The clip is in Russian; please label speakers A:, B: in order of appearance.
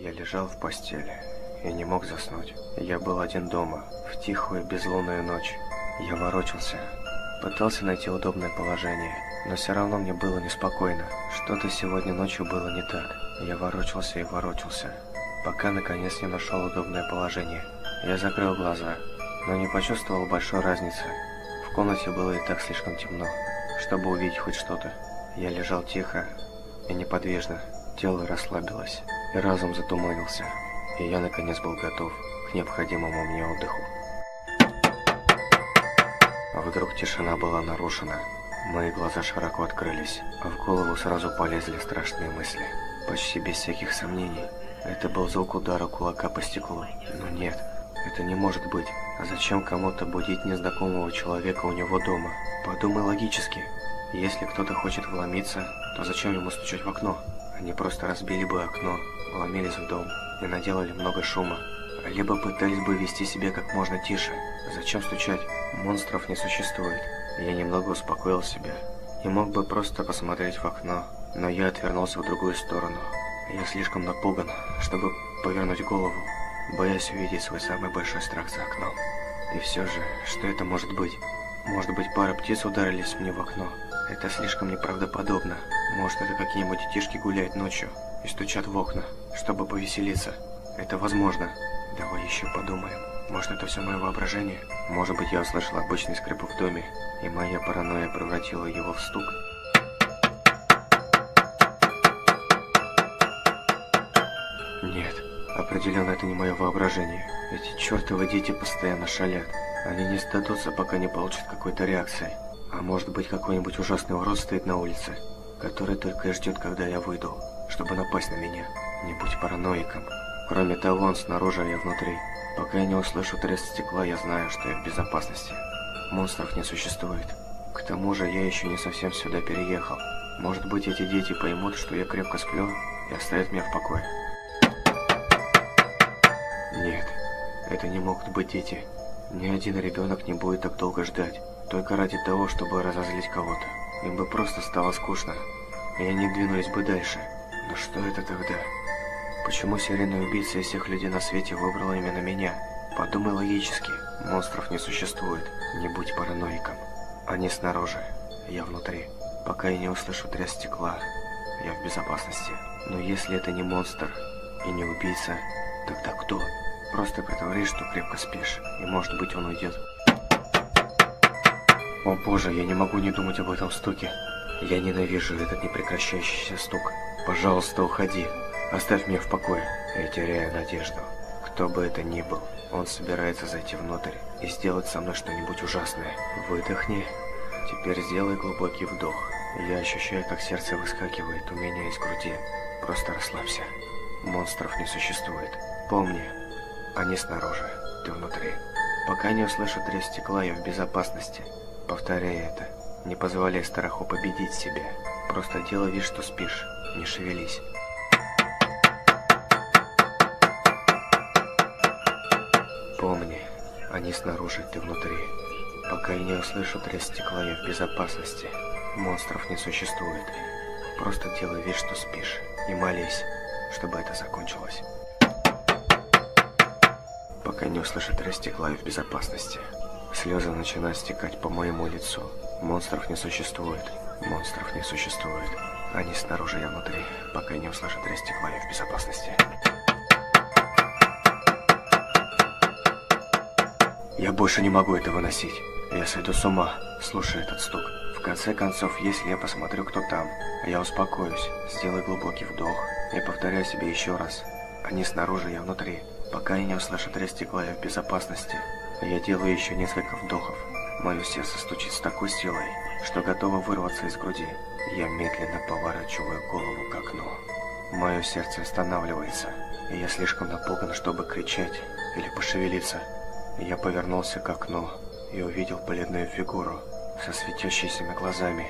A: Я лежал в постели и не мог заснуть. Я был один дома, в тихую безлунную ночь. Я ворочался, пытался найти удобное положение, но все равно мне было неспокойно. Что-то сегодня ночью было не так. Я ворочался и ворочался, пока наконец не нашел удобное положение. Я закрыл глаза, но не почувствовал большой разницы. В комнате было и так слишком темно, чтобы увидеть хоть что-то. Я лежал тихо и неподвижно, тело расслабилось, и разум затуманился, и я наконец был готов к необходимому мне отдыху. А вдруг тишина была нарушена. Мои глаза широко открылись, а в голову сразу полезли страшные мысли. Почти без всяких сомнений, это был звук удара кулака по стеклу. Но нет, это не может быть. А зачем кому-то будить незнакомого человека у него дома? Подумай логически. Если кто-то хочет вломиться, то зачем ему стучать в окно? Они просто разбили бы окно, вломились в дом и наделали много шума. Либо пытались бы вести себя как можно тише. Зачем стучать? Монстров не существует. Я немного успокоил себя и мог бы просто посмотреть в окно, но я отвернулся в другую сторону. Я слишком напуган, чтобы повернуть голову, боясь увидеть свой самый большой страх за окном. И все же, что это может быть? Может быть, пара птиц ударились мне в окно? Это слишком неправдоподобно. Может, это какие-нибудь детишки гуляют ночью и стучат в окна, чтобы повеселиться. Это возможно. Давай еще подумаем. Может, это все мое воображение? Может быть, я услышал обычный скрип в доме, и моя паранойя превратила его в стук? Нет, определенно это не мое воображение. Эти чертовы дети постоянно шалят. Они не сдадутся, пока не получат какой-то реакции. А может быть, какой-нибудь ужасный урод стоит на улице, который только и ждет, когда я выйду, чтобы напасть на меня. Не будь параноиком. Кроме того, он снаружи, а я внутри. Пока я не услышу треск стекла, я знаю, что я в безопасности. Монстров не существует. К тому же, я еще не совсем сюда переехал. Может быть, эти дети поймут, что я крепко сплю, и оставят меня в покое. Нет, это не могут быть дети. Ни один ребенок не будет так долго ждать, только ради того, чтобы разозлить кого-то. Им бы просто стало скучно, и они двинулись бы дальше. Но что это тогда? Почему серийный убийца из всех людей на свете выбрал именно меня? Подумай логически. Монстров не существует. Не будь параноиком. Они снаружи, я внутри. Пока я не услышу треск стекла, я в безопасности. Но если это не монстр и не убийца, тогда кто? Просто притворись, что крепко спишь, и может быть он уйдет. О боже, я не могу не думать об этом стуке. Я ненавижу этот непрекращающийся стук. Пожалуйста, уходи. Оставь меня в покое. Я теряю надежду. Кто бы это ни был, он собирается зайти внутрь и сделать со мной что-нибудь ужасное. Выдохни. Теперь сделай глубокий вдох. Я ощущаю, как сердце выскакивает у меня из груди. Просто расслабься. Монстров не существует. Помни, они снаружи, ты внутри. Пока не услышу треск стекла, я в безопасности. Повторяй это. Не позволяй страху победить себя. Просто делай вид, что спишь. Не шевелись. Помни, они снаружи, ты внутри. Пока я не услышу треск стекла, я в безопасности. Монстров не существует. Просто делай вид, что спишь. И молись, чтобы это закончилось. Пока не услышу треск стекла, я в безопасности. Слезы начинают стекать по моему лицу. Монстров не существует. Монстров не существует. Они снаружи, я внутри. Пока не услышу треск стекла, я в безопасности. Я больше не могу это выносить. Я сойду с ума, слушая этот стук. В конце концов, если я посмотрю, кто там, я успокоюсь, сделаю глубокий вдох и повторяю себе еще раз. Они снаружи, я внутри. Пока я не услышу треск стекла, я в безопасности. Я делаю еще несколько вдохов. Мое сердце стучит с такой силой, что готово вырваться из груди. Я медленно поворачиваю голову к окну. Мое сердце останавливается, и я слишком напуган, чтобы кричать или пошевелиться. Я повернулся к окну и увидел бледную фигуру со светящимися глазами,